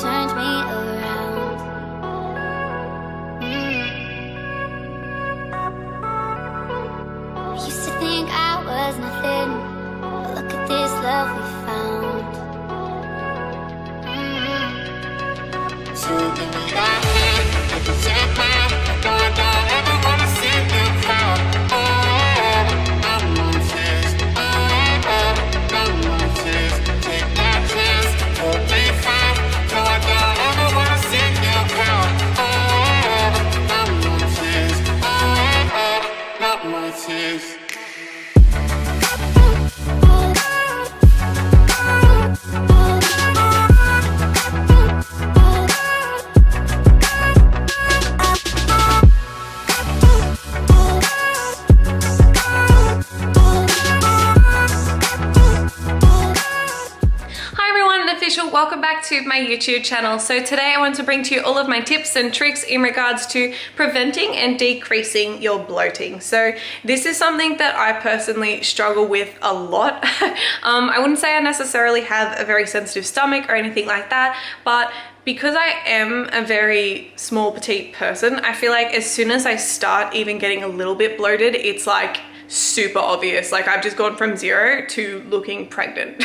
turned me around. I used to think I was nothing, but look at this love we found. So give me that hand, I can take mine. No, I don't ever wanna see you cry. No more tears, no more tears. Take that chance, you'll be fine. No, I don't ever wanna see you cry. No more tears, no more tears. Welcome back to my YouTube channel. So today I want to bring to you all of my tips and tricks in regards to preventing and decreasing your bloating. So this is something that I personally struggle with a lot. I wouldn't say I necessarily have a very sensitive stomach or anything like that, but because I am a very small petite person, I feel like as soon as I start even getting a little bit bloated, it's like super obvious. Like I've just gone from 0 to looking pregnant.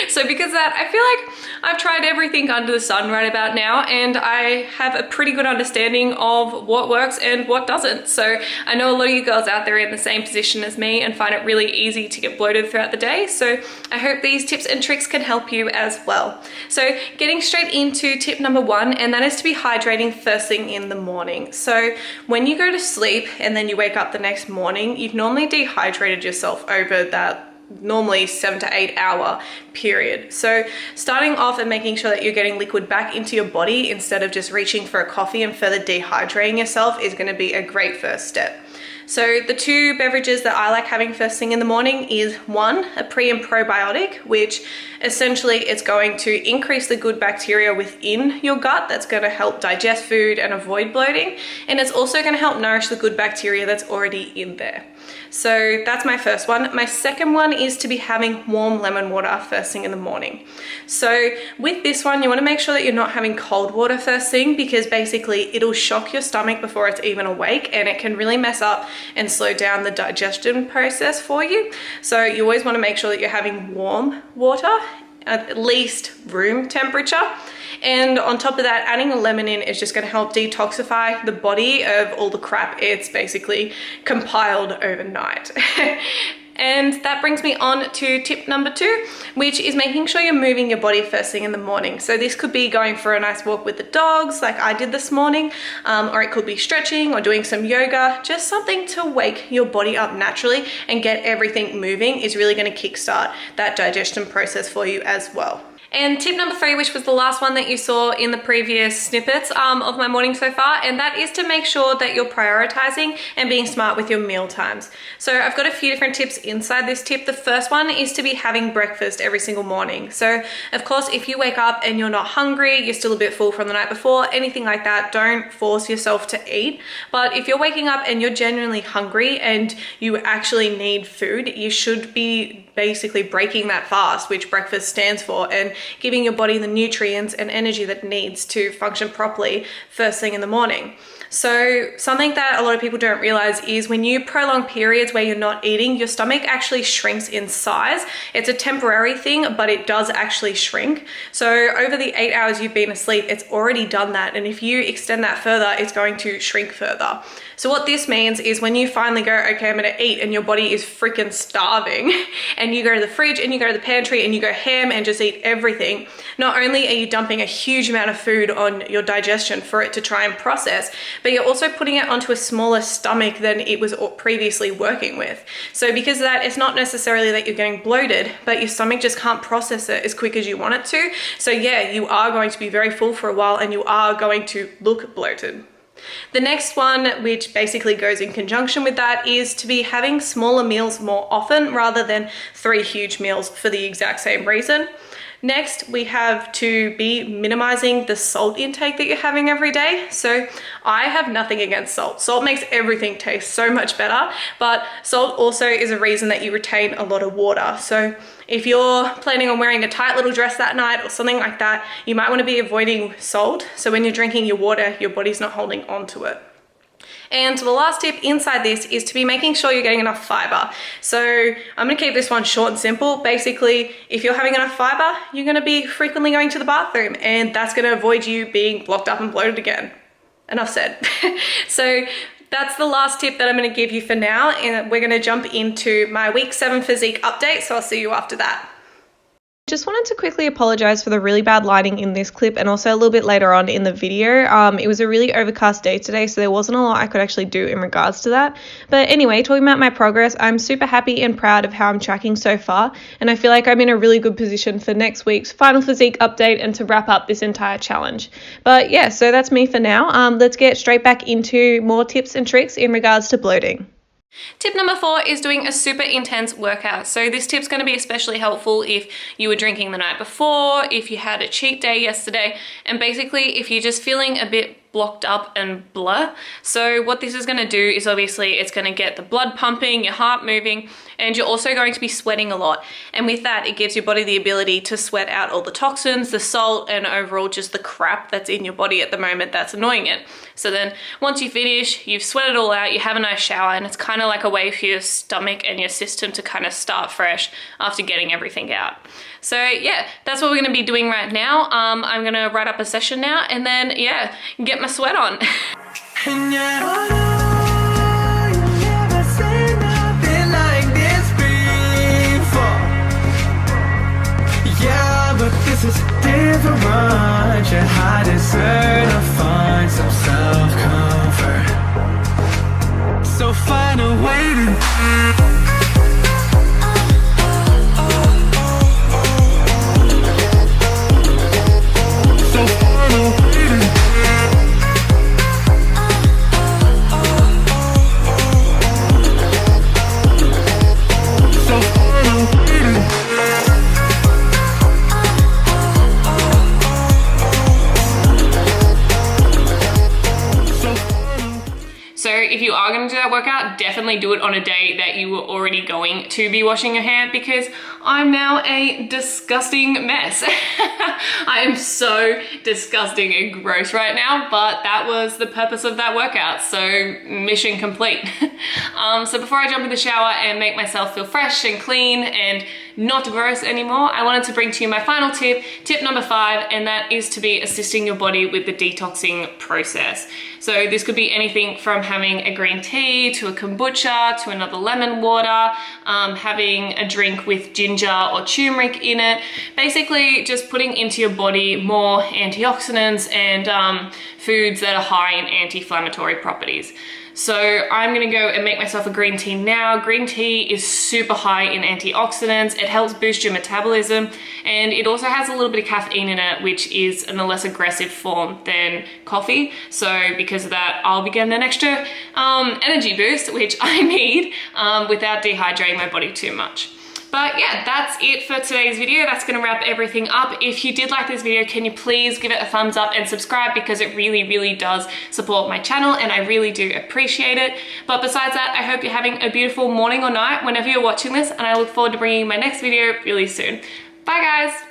So because of that, I feel like I've tried everything under the sun right about now, and I have a pretty good understanding of what works and what doesn't. So I know a lot of you girls out there in the same position as me and find it really easy to get bloated throughout the day. So I hope these tips and tricks can help you as well. So getting straight into tip number 1, and that is to be hydrating first thing in the morning. So when you go to sleep and then you wake up the next morning, you've normally dehydrated yourself over that normally 7 to 8 hour period. So starting off and making sure that you're getting liquid back into your body instead of just reaching for a coffee and further dehydrating yourself is going to be a great first step. So the 2 beverages that I like having first thing in the morning is 1, a pre and probiotic, which essentially it's going to increase the good bacteria within your gut that's going to help digest food and avoid bloating, and it's also going to help nourish the good bacteria that's already in there. So that's my first one. My second one is to be having warm lemon water first thing in the morning. So with this one, you want to make sure that you're not having cold water first thing, because basically it'll shock your stomach before it's even awake, and it can really mess up and slow down the digestion process for you. So you always want to make sure that you're having warm water, at least room temperature. And on top of that, adding a lemon in is just going to help detoxify the body of all the crap it's basically compiled overnight. And that brings me on to tip number 2, which is making sure you're moving your body first thing in the morning. So this could be going for a nice walk with the dogs like I did this morning, or it could be stretching or doing some yoga. Just something to wake your body up naturally and get everything moving is really going to kickstart that digestion process for you as well. And tip number 3, which was the last one that you saw in the previous snippets of my morning so far, and that is to make sure that you're prioritizing and being smart with your meal times. So I've got a few different tips inside this tip. The first one is to be having breakfast every single morning. So of course, if you wake up and you're not hungry, you're still a bit full from the night before, anything like that, don't force yourself to eat. But if you're waking up and you're genuinely hungry and you actually need food, you should be basically breaking that fast, which breakfast stands for, and giving your body the nutrients and energy that it needs to function properly first thing in the morning. So something that a lot of people don't realize is when you prolong periods where you're not eating, your stomach actually shrinks in size. It's a temporary thing, but it does actually shrink. So over the 8 hours you've been asleep, it's already done that. And if you extend that further, it's going to shrink further. So what this means is when you finally go, okay, I'm gonna eat, and your body is freaking starving, and you go to the fridge and you go to the pantry and you go ham and just eat everything, not only are you dumping a huge amount of food on your digestion for it to try and process, but you're also putting it onto a smaller stomach than it was previously working with. So because of that, it's not necessarily that you're getting bloated, but your stomach just can't process it as quick as you want it to. So yeah, you are going to be very full for a while and you are going to look bloated. The next one, which basically goes in conjunction with that, is to be having smaller meals more often rather than 3 huge meals for the exact same reason. Next, we have to be minimizing the salt intake that you're having every day. So I have nothing against salt. Salt makes everything taste so much better, but salt also is a reason that you retain a lot of water. So if you're planning on wearing a tight little dress that night or something like that, you might want to be avoiding salt. So when you're drinking your water, your body's not holding on to it. And the last tip inside this is to be making sure you're getting enough fiber. So I'm gonna keep this one short and simple. Basically, if you're having enough fiber, you're gonna be frequently going to the bathroom, and that's gonna avoid you being blocked up and bloated again. Enough said. So that's the last tip that I'm gonna give you for now, and we're gonna jump into my week 7 physique update, so I'll see you after that. Just wanted to quickly apologize for the really bad lighting in this clip and also a little bit later on in the video. It was a really overcast day today, so there wasn't a lot I could actually do in regards to that. But anyway, talking about my progress, I'm super happy and proud of how I'm tracking so far, and I feel like I'm in a really good position for next week's final physique update and to wrap up this entire challenge. But yeah, so that's me for now. Let's get straight back into more tips and tricks in regards to bloating. Tip number 4 is doing a super intense workout. So this tip's going to be especially helpful if you were drinking the night before, if you had a cheat day yesterday, and basically if you're just feeling a bit blocked up and blur. So what this is going to do is obviously it's going to get the blood pumping, your heart moving, and you're also going to be sweating a lot. And with that, it gives your body the ability to sweat out all the toxins, the salt, and overall just the crap that's in your body at the moment that's annoying it. So then once you finish, you've sweated it all out, you have a nice shower, and it's kind of like a way for your stomach and your system to kind of start fresh after getting everything out. So yeah, that's what we're going to be doing right now. I'm going to write up a session now and then yeah, get my sweat on. And yet I know you've never seen nothing like this before. Yeah, but this is different. Your high deserve to find some self-comfort. So find a way to if you are going to do that workout, definitely do it on a day that you were already going to be washing your hair, because I'm now a disgusting mess. I am so disgusting and gross right now, but that was the purpose of that workout, so mission complete. So before I jump in the shower and make myself feel fresh and clean and not gross anymore, I wanted to bring to you my final tip, tip number 5, and that is to be assisting your body with the detoxing process. So this could be anything from having a green tea to a kombucha to another lemon water, having a drink with ginger or turmeric in it. Basically just putting into your body more antioxidants and foods that are high in anti-inflammatory properties. So I'm gonna go and make myself a green tea now. Green tea is super high in antioxidants. It helps boost your metabolism, and it also has a little bit of caffeine in it, which is in a less aggressive form than coffee. So because of that, I'll be getting an extra energy boost, which I need without dehydrating my body too much. But yeah, that's it for today's video. That's gonna wrap everything up. If you did like this video, can you please give it a thumbs up and subscribe, because it really, really does support my channel and I really do appreciate it. But besides that, I hope you're having a beautiful morning or night whenever you're watching this, and I look forward to bringing you my next video really soon. Bye guys.